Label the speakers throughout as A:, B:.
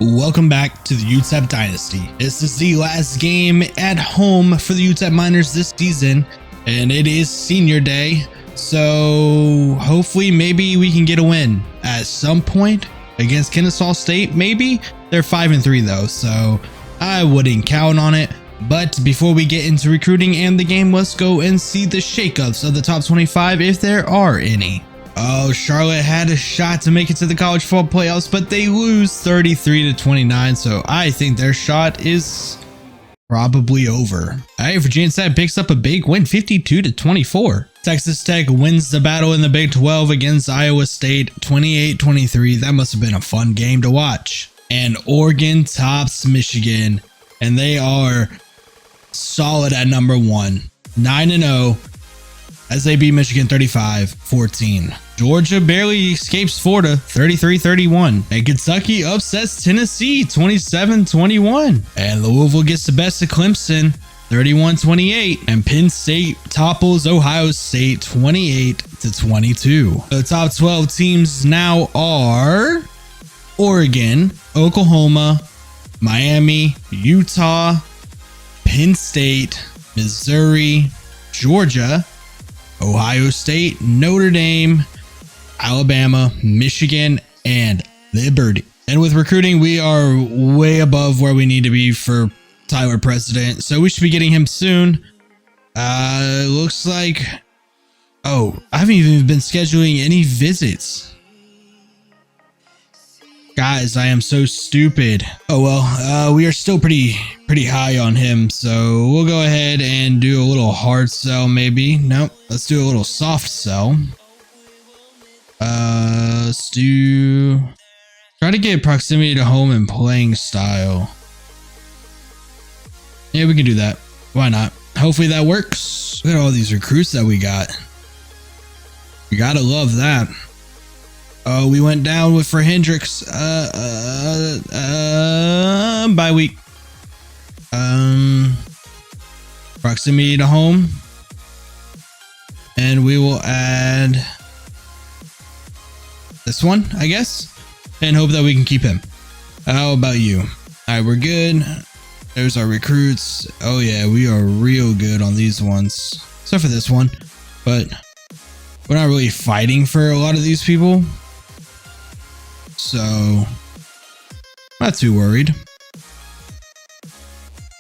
A: Welcome back to the UTEP Dynasty. This is the last game at home for the UTEP Miners this season, and it is senior day, so hopefully maybe we can get a win at some point against Kennesaw State. Maybe they're 5-3 though, so I wouldn't count on it. But before we get into recruiting and the game, let's go and see the shakeups of the top 25 if there are any. Oh, Charlotte had a shot to make it to the college football playoffs, but they lose 33-29, so I think their shot is probably over. All right, Virginia Tech picks up a big win, 52-24. Texas Tech wins the battle in the Big 12 against Iowa State, 28-23. That must have been a fun game to watch. And Oregon tops Michigan, and they are solid at number 1, 9-0. As they beat Michigan 35-14. Georgia barely escapes Florida 33-31. And Kentucky upsets Tennessee 27-21. And Louisville gets the best of Clemson 31-28. And Penn State topples Ohio State 28-22. The top 12 teams now are Oregon, Oklahoma, Miami, Utah, Penn State, Missouri, Georgia, Ohio State, Notre Dame, Alabama, Michigan, and Liberty. And with recruiting, we are way above where we need to be for Tyler President, so we should be getting him soon. Looks like... Oh, I haven't even been scheduling any visits. Guys, I am so stupid. Oh well, we are still pretty high on him, so we'll go ahead and do a little hard sell maybe. Nope, let's do a little soft sell. Let's do... Try to get proximity to home and playing style. Yeah, we can do that. Why not? Hopefully that works. Look at all these recruits that we got. You gotta love that. Oh, we went down with for Hendricks. Bye week. Proximity to home. And we will add this one, I guess, and hope that we can keep him. How about you? All right, we're good. There's our recruits. Oh yeah, we are real good on these ones, except for this one, but we're not really fighting for a lot of these people. So, not too worried.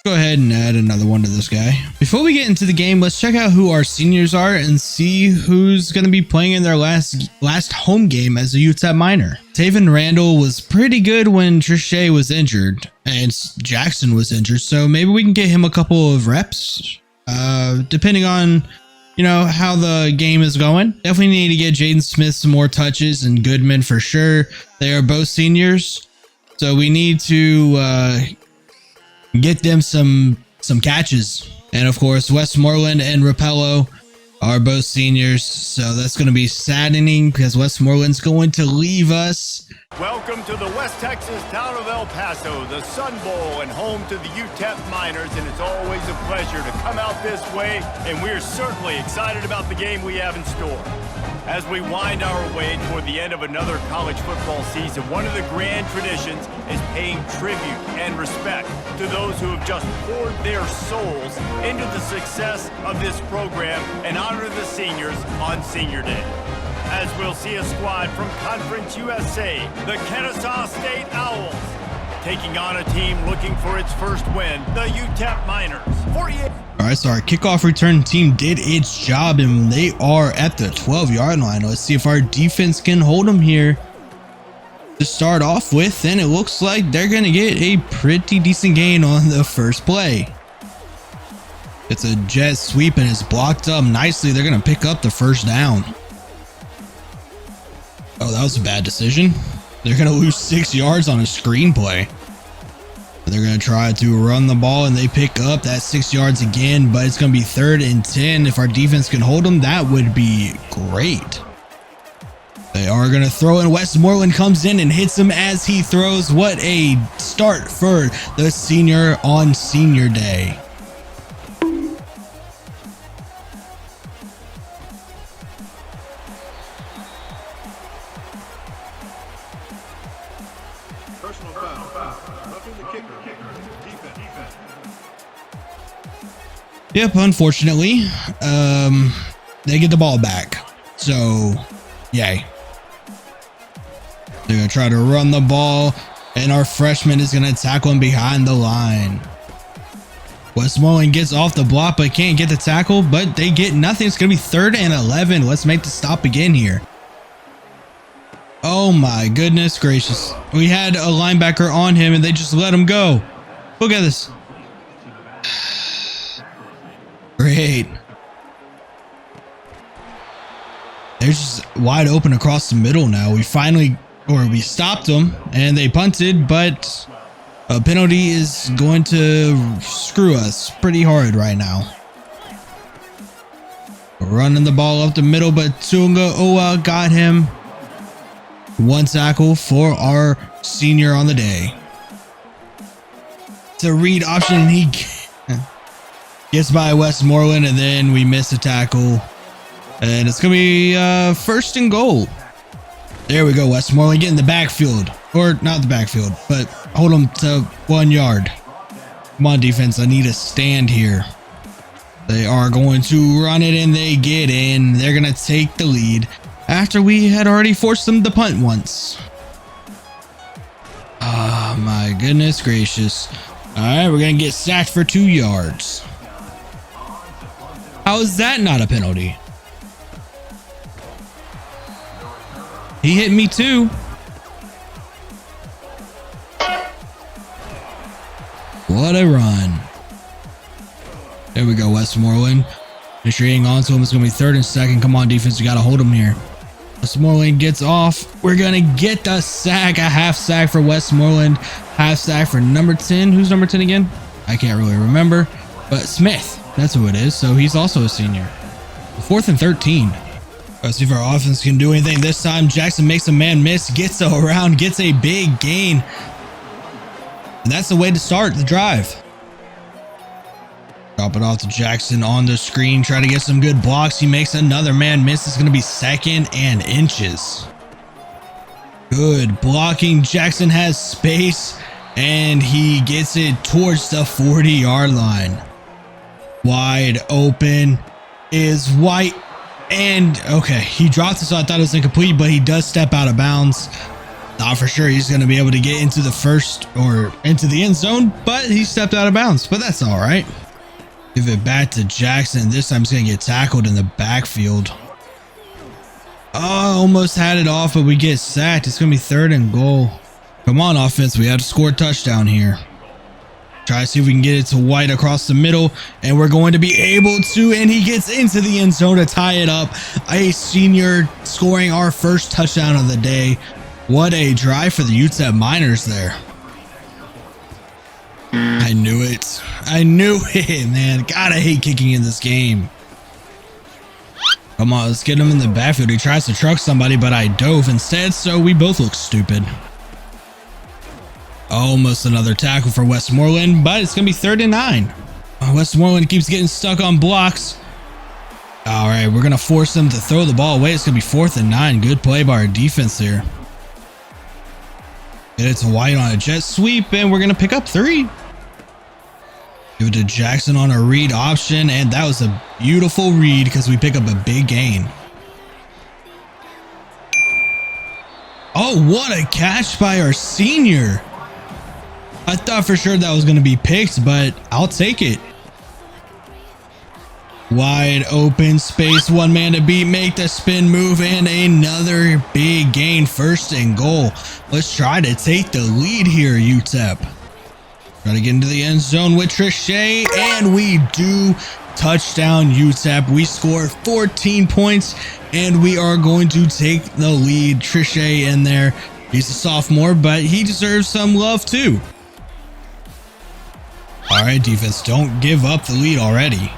A: Go ahead and add another one to this guy. Before we get into the game, let's check out who our seniors are and see who's going to be playing in their last home game as a UTEP Miner. Taven Randall was pretty good when Trichet was injured and Jackson was injured, so maybe we can get him a couple of reps, depending on, you know, how the game is going. Definitely need to get Jaden Smith some more touches and Goodman for sure. They are both seniors, so we need to get them some catches. And of course, Westmoreland and Rapello are both seniors, so that's going to be saddening because Westmoreland's going to leave us.
B: Welcome to the West Texas town of El Paso, the Sun Bowl and home to the UTEP Miners, and it's always a pleasure to come out this way, and we're certainly excited about the game we have in store. As we wind our way toward the end of another college football season, one of the grand traditions is paying tribute and respect to those who have just poured their souls into the success of this program and honor the seniors on Senior Day. As we'll see a squad from Conference USA, the Kennesaw State Owls, taking on a team looking for its first win, the UTEP Miners. 48.
A: All right, so our kickoff return team did its job, and they are at the 12-yard line. Let's see if our defense can hold them here to start off with, and it looks like they're going to get a pretty decent gain on the first play. It's a jet sweep, and it's blocked up nicely. They're going to pick up the first down. Oh, that was a bad decision. They're going to lose 6 yards on a screenplay. They're going to try to run the ball, and they pick up that 6 yards again, but it's going to be 3rd and 10. If our defense can hold them, that would be great. They are going to throw, and Westmoreland comes in and hits him as he throws. What a start for the senior on Senior Day.
C: Personal foul.
A: Yep, unfortunately, they get the ball back. So, yay. They're going to try to run the ball, and our freshman is going to tackle him behind the line. Westmoreland gets off the block, but can't get the tackle, but they get nothing. It's going to be 3rd and 11. Let's make the stop again here. Oh my goodness gracious. We had a linebacker on him, and they just let him go. Look at this. Great. They're just wide open across the middle now. We stopped them and they punted, but a penalty is going to screw us pretty hard right now. We're running the ball up the middle, but Tunga Owa got him. 1 tackle for our senior on the day. It's a read option, and he gets by Westmoreland, and then we miss a tackle. And it's going to be 1st and goal. There we go. Westmoreland get in the backfield. Or not the backfield, but hold them to 1 yard. Come on, defense. I need a stand here. They are going to run it, and they get in. They're going to take the lead after we had already forced them to punt once. Oh, my goodness gracious. All right, we're going to get sacked for 2 yards. How is that not a penalty? He hit me too. What a run. There we go, Westmoreland. Make sure you hang on to him. It's going to be 3rd and 2nd. Come on, defense. You got to hold him here. Westmoreland gets off. We're going to get the sack. A half sack for Westmoreland. Half sack for number 10. Who's number 10 again? I can't really remember. But Smith. That's who it is. So he's also a senior. 4th and 13. Let's see if our offense can do anything this time. Jackson makes a man miss. Gets around. Gets a big gain. And that's the way to start the drive. Drop it off to Jackson on the screen. Try to get some good blocks. He makes another man miss. It's going to be 2nd and inches. Good blocking. Jackson has space, and he gets it towards the 40-yard line. Wide open is White. And okay, he dropped it, so I thought it was incomplete, but he does step out of bounds. Not for sure he's going to be able to get into the first or into the end zone, but he stepped out of bounds, but that's all right. Give it back to Jackson. This time he's going to get tackled in the backfield. Oh, almost had it off, but we get sacked. It's going to be 3rd and goal. Come on, offense. We have to score a touchdown here. Try to see if we can get it to White across the middle, and we're going to be able to, and he gets into the end zone to tie it up. A senior scoring our first touchdown of the day. What a drive for the UTEP Miners there. I knew it. I knew it, man. God, I hate kicking in this game. Come on, let's get him in the backfield. He tries to truck somebody, but I dove instead, so we both look stupid. Almost another tackle for Westmoreland, but it's going to be 3rd and 9. Westmoreland keeps getting stuck on blocks. All right, we're going to force them to throw the ball away. It's going to be 4th and 9. Good play by our defense here. Get it to White on a jet sweep, and we're going to pick up 3. Give it to Jackson on a read option, and that was a beautiful read because we pick up a big gain. Oh, what a catch by our senior. I thought for sure that was going to be picked, but I'll take it. Wide open space, 1 man to beat, make the spin move, and another big gain. 1st and goal. Let's try to take the lead here, UTEP. Try to get into the end zone with Trichet, and we do. Touchdown, UTEP. We score 14 points, and we are going to take the lead. Trichet in there. He's a sophomore, but he deserves some love too. All right, defense, don't give up the lead already.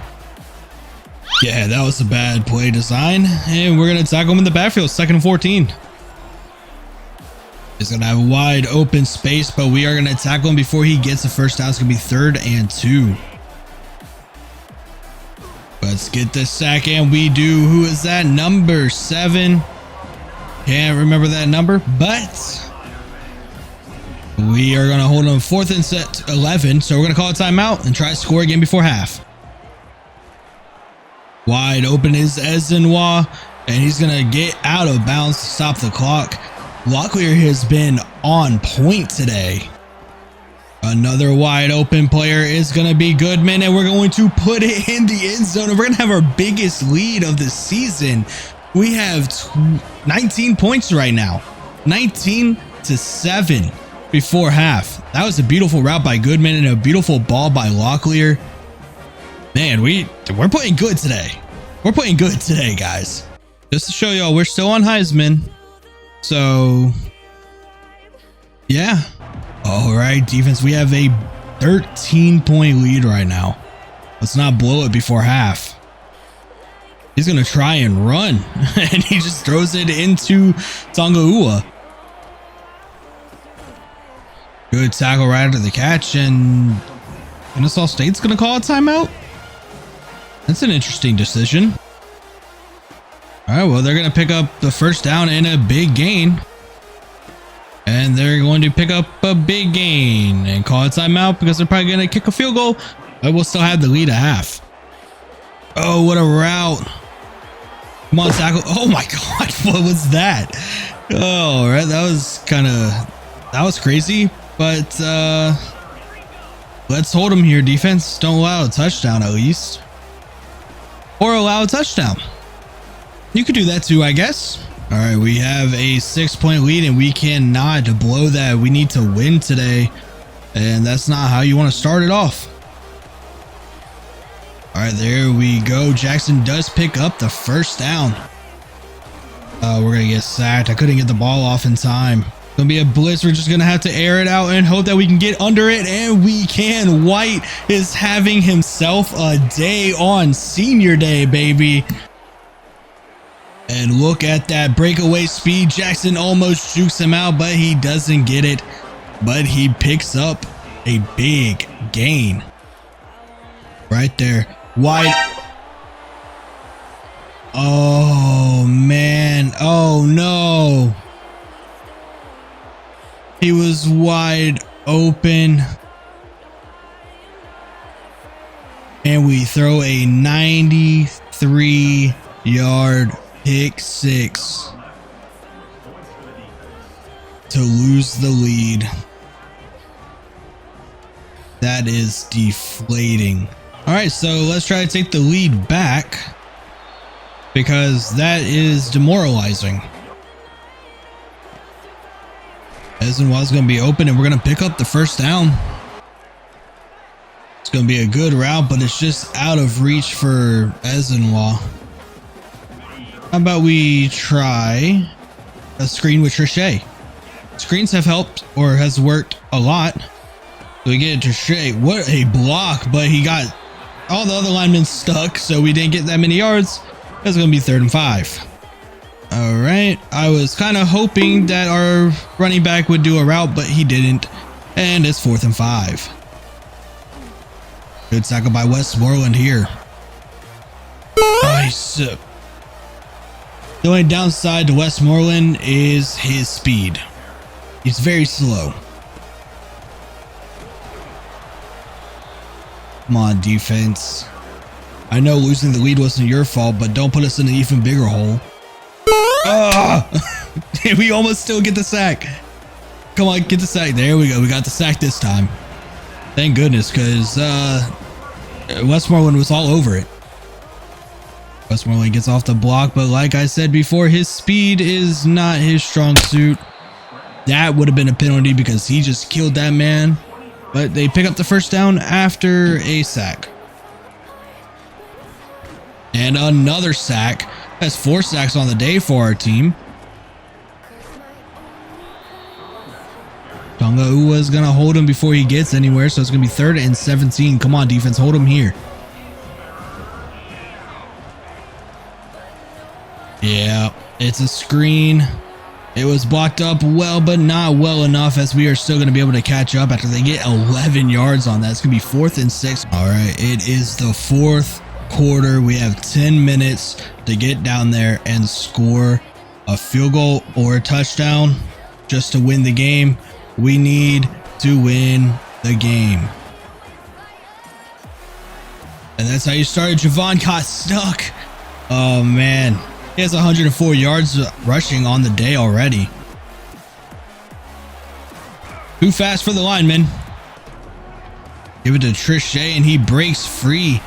A: Yeah, that was a bad play design, and we're going to tackle him in the backfield. 2nd and 14. He's going to have a wide open space, but we are going to tackle him before he gets the first down. It's going to be 3rd and 2. Let's get the sack, and we do. Who is that? Number 7. Can't remember that number, but We are going to hold them 4th and set 11. So we're going to call a timeout and try to score again before half. Wide open is Ezenwa, and he's going to get out of bounds to stop the clock. Locklear has been on point today. Another wide open player is going to be Goodman, and we're going to put it in the end zone. And we're going to have our biggest lead of the season. We have 19 points right now, 19-7 before half. That was a beautiful route by Goodman and a beautiful ball by Locklear. Man, we're playing good today. We're playing good today, guys. Just to show y'all, we're still on Heisman. So, yeah. All right, defense, we have a 13-point lead right now. Let's not blow it before half. He's going to try and run, and he just throws it into Tongaua. Good tackle right after the catch, and Kennesaw State's going to call a timeout. That's an interesting decision. All right, well, they're going to pick up the first down in a big gain. And they're going to pick up a big gain and call a timeout because they're probably going to kick a field goal. But we'll still have the lead at half. Oh, what a route. Come on, tackle. Oh my God, what was that? Oh, right. That was crazy. But let's hold them here, defense. Don't allow a touchdown at least. Or allow a touchdown. You could do that too, I guess. All right, we have a 6-point lead and we cannot blow that. We need to win today, and that's not how you want to start it off. All right, there we go. Jackson does pick up the first down. We're going to get sacked. I couldn't get the ball off in time. It's going to be a blitz. We're just going to have to air it out and hope that we can get under it, and we can. White is having himself a day on senior day, baby. And look at that breakaway speed. Jackson almost jukes him out, but he doesn't get it. But he picks up a big gain. Right there. Wide. Oh, man. Oh, no. He was wide open. And we throw a 93-yard pick six to lose the lead. That is deflating. All right, so let's try to take the lead back because that is demoralizing. Ezenwa's going to be open and we're going to pick up the first down. It's going to be a good route, but it's just out of reach for Ezenwa. How about we try a screen with Trichet? Screens have helped or has worked a lot. So we get Trichet. What a block, but he got all the other linemen stuck, so we didn't get that many yards. That's going to be 3rd and 5. All right. I was kind of hoping that our running back would do a route, but he didn't. And it's 4th and 5. Good tackle by Westmoreland here. Nice. The only downside to Westmoreland is his speed. He's very slow. Come on, defense. I know losing the lead wasn't your fault, but don't put us in an even bigger hole. We almost still get the sack. Come on, get the sack. There we go. We got the sack this time. Thank goodness, because Westmoreland was all over it. Westmoreland gets off the block, but like I said before, his speed is not his strong suit. That would have been a penalty because he just killed that man. But they pick up the first down after a sack. And another sack. That's 4 sacks on the day for our team. Tongaua is going to hold him before he gets anywhere, so it's going to be 3rd and 17. Come on, defense, hold him here. Yeah, it's a screen. It was blocked up well, but not well enough, as we are still going to be able to catch up after they get 11 yards on that. It's going to be 4th and 6. All right, it is the 4th quarter. We have 10 minutes to get down there and score a field goal or a touchdown just to win the game. We need to win the game. And that's how you started. Javon got stuck. Oh, man. He has 104 yards rushing on the day already. Too fast for the lineman. Give it to Trichet, and he breaks free.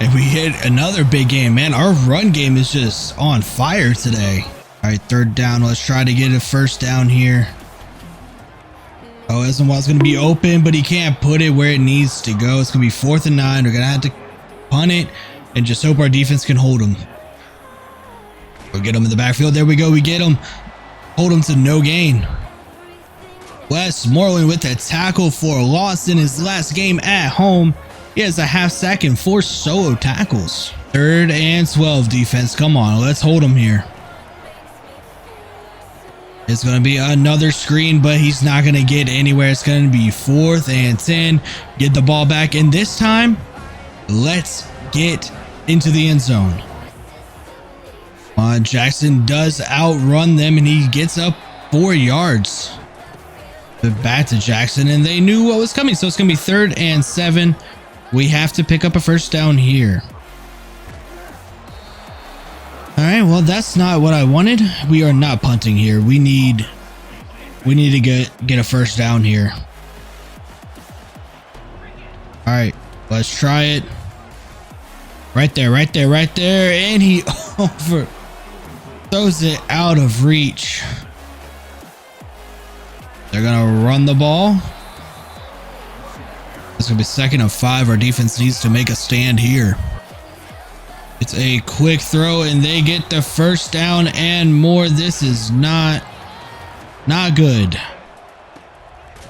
A: And we hit another big game, man. Our run game is just on fire today. All right, third down. Let's try to get a first down here. Oh, Esenwald's going to be open, but he can't put it where it needs to go. It's going to be 4th and 9. We're going to have to punt it and just hope our defense can hold him. We'll get him in the backfield. There we go. We get him. Hold him to no gain. Westmoreland with a tackle for a loss in his last game at home. He has a half sack and 4 solo tackles. 3rd and 12 defense. Come on, let's hold him here. It's going to be another screen, but he's not going to get anywhere. It's going to be 4th and 10. Get the ball back, and this time, let's get into the end zone. Jackson does outrun them, and he gets up 4 yards. Back to Jackson, and they knew what was coming, so it's going to be 3rd and 7. We have to pick up a first down here. All right, well, that's not what I wanted. We are not punting here. We need to get a first down here. All right, let's try it. Right there, and he throws it out of reach. They're gonna run the ball. It's gonna be 2nd and 5. Our defense needs to make a stand here. It's a quick throw, and they get the first down and more. This is not good.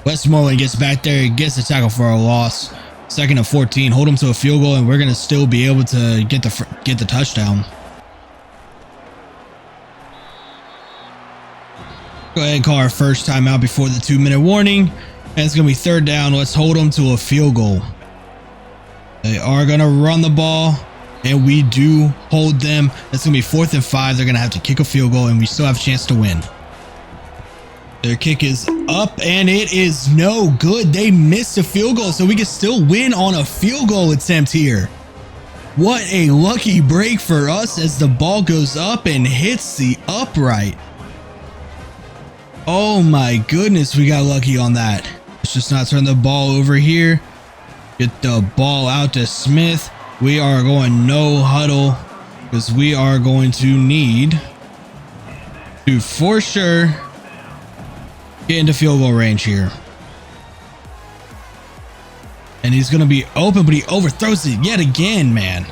A: Westmoreland gets back there, gets the tackle for a loss. 2nd and 14. Hold them to a field goal, and we're gonna still be able to get the touchdown. Go ahead and call our first timeout before the 2-minute warning. And it's going to be 3rd down. Let's hold them to a field goal. They are going to run the ball, and we do hold them. It's going to be 4th and 5. They're going to have to kick a field goal, and we still have a chance to win. Their kick is up, and it is no good. They missed a field goal, so we can still win on a field goal attempt here. What a lucky break for us as the ball goes up and hits the upright. Oh my goodness, we got lucky on that. Let's just not turn the ball over here. Get the ball out to Smith. We are going no huddle because we are going to need to for sure get into field goal range here. And he's going to be open, but he overthrows it yet again, man.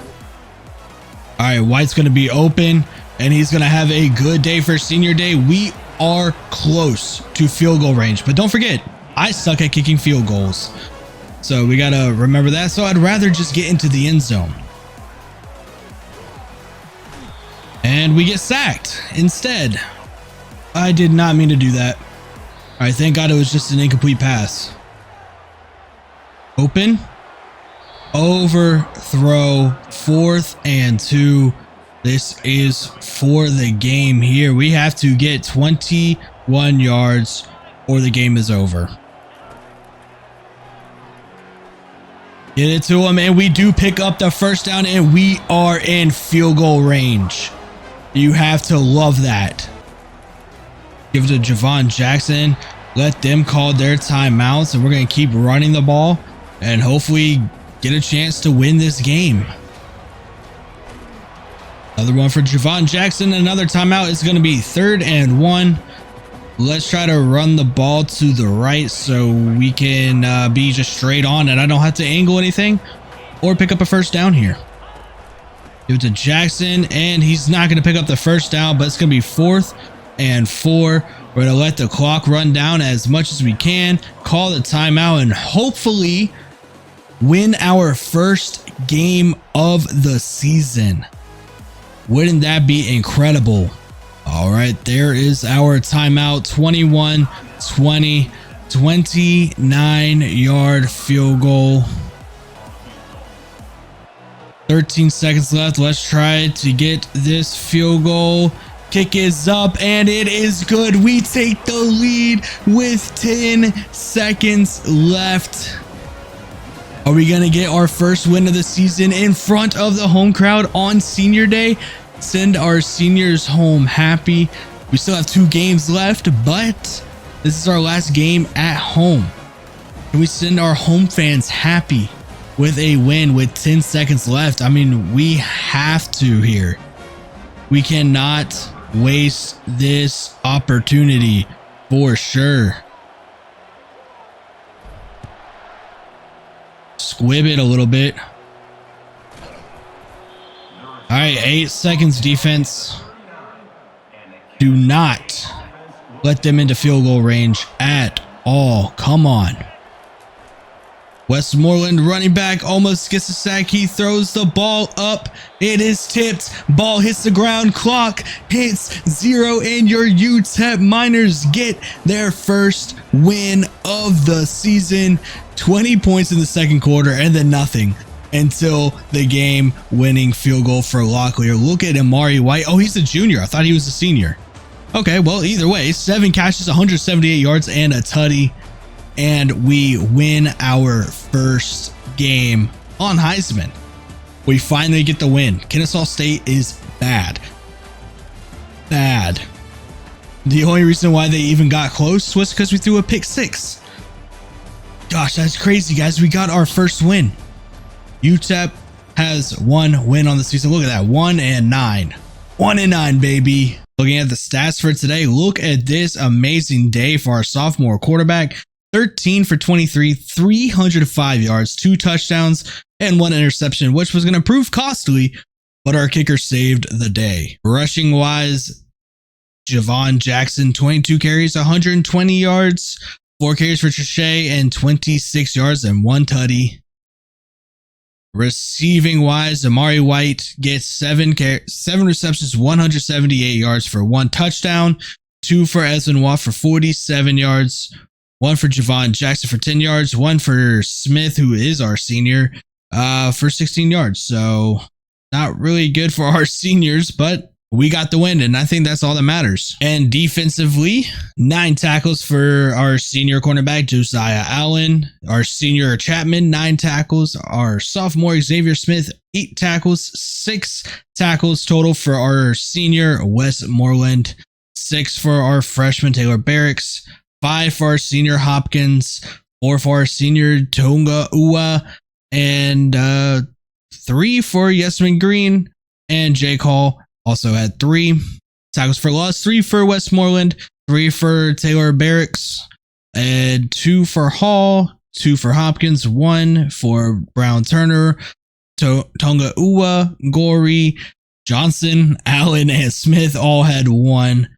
A: All right, White's going to be open, and he's going to have a good day for senior day. We are close to field goal range, but don't forget, I suck at kicking field goals, so we gotta remember that. So I'd rather just get into the end zone, and we get sacked instead. I did not mean to do that. All right, thank God it was just an incomplete pass. Open, overthrow, 4th and 2. This is for the game here. We have to get 21 yards or the game is over. Get it to him, and we do pick up the first down, and we are in field goal range. You have to love that. Give it to Javon Jackson. Let them call their timeouts, and we're going to keep running the ball and hopefully get a chance to win this game. Another one for Javon Jackson. Another timeout. Is going to be 3rd and 1. Let's try to run the ball to the right so we can be just straight on and I don't have to angle anything or pick up a first down here. Give it to Jackson, and he's not going to pick up the first down, but it's going to be 4th and 4. We're going to let the clock run down as much as we can, call the timeout, and hopefully win our first game of the season. Wouldn't that be incredible? All right, there is our timeout. 21-20, 29-yard field goal. 13 seconds left. Let's try to get this field goal. Kick is up and it is good. We take the lead with 10 seconds left. Are we going to get our first win of the season in front of the home crowd on senior day? Send our seniors home happy. We still have 2 games left, but this is our last game at home. Can we send our home fans happy with a win with 10 seconds left? I mean, we have to here. We cannot waste this opportunity for sure. Squib it a little bit. All right, 8 seconds defense. Do not let them into field goal range at all. Come on. Westmoreland running back almost gets a sack. He throws the ball up. It is tipped. Ball hits the ground. Clock hits 0 and your UTEP Miners get their first win of the season. 20 points in the second quarter and then nothing until the game winning field goal for Locklear. Look at Amari White. Oh, he's a junior. I thought he was a senior. Okay, well, either way, 7 catches, 178 yards and a tutty. And we win our first game on Heisman. We finally get the win. Kennesaw State is bad. Bad. The only reason why they even got close was because we threw a pick 6. Gosh, that's crazy, guys. We got our first win. UTEP has 1 win on the season. Look at that. 1-9. 1-9, baby. Looking at the stats for today, look at this amazing day for our sophomore quarterback. 13 for 23, 305 yards, 2 touchdowns, and 1 interception, which was going to prove costly, but our kicker saved the day. Rushing wise, Javon Jackson, 22 carries, 120 yards, 4 carries for Trichet, and 26 yards and 1 tutty. Receiving wise, Amari White gets 7 receptions, 178 yards for 1 touchdown, 2 for Esvin Watt for 47 yards, 1 for Javon Jackson for 10 yards, 1 for Smith, who is our senior, for 16 yards. So not really good for our seniors, but we got the win, and I think that's all that matters. And defensively, 9 tackles for our senior cornerback, Josiah Allen. Our senior Chapman, 9 tackles. Our sophomore Xavier Smith, 8 tackles. 6 tackles total for our senior Westmoreland. 6 for our freshman Taylor Barracks. 5 for our senior Hopkins. 4 for our senior Tonga Ua. And 3 for Yesman Green. And Jake Hall also had 3 tackles for loss, 3 for Westmoreland, 3 for Taylor Barracks, and 2 for Hall, 2 for Hopkins, 1 for Brown Turner, Tonga Ua, Gorey, Johnson, Allen, and Smith all had 1.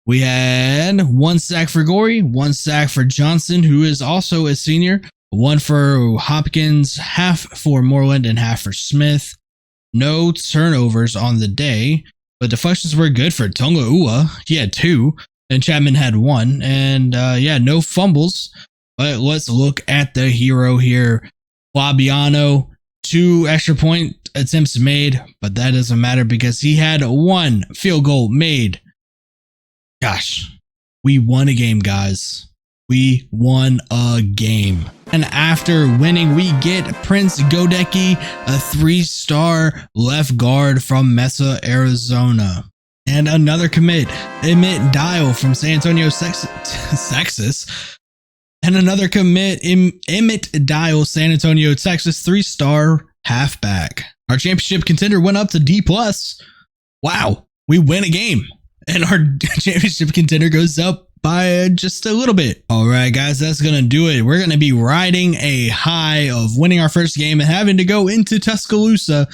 A: We had 1 sack for Gorey, 1 sack for Johnson, who is also a senior, 1 for Hopkins, half for Moreland, and half for Smith. No turnovers on the day, but deflections were good for Tonga Ua. He had 2, and Chapman had 1. And yeah, no fumbles. But let's look at the hero here. Fabiano, 2 extra point attempts made, but that doesn't matter because he had 1 field goal made. Gosh, we won a game, guys. We won a game. And after winning, we get Prince Godecki, a 3-star left guard from Mesa, Arizona. And another commit, Emmett Dial from San Antonio, Texas. And another commit, Emmett Dial, San Antonio, Texas, 3-star halfback. Our championship contender went up to D+. Wow, we win a game. And our championship contender goes up by just a little bit. All right, guys, that's going to do it. We're going to be riding a high of winning our first game and having to go into Tuscaloosa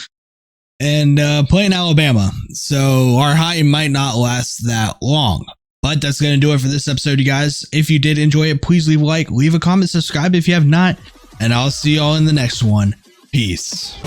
A: and play in Alabama. So our high might not last that long. But that's going to do it for this episode, you guys. If you did enjoy it, please leave a like, leave a comment, subscribe if you have not, and I'll see y'all in the next one. Peace.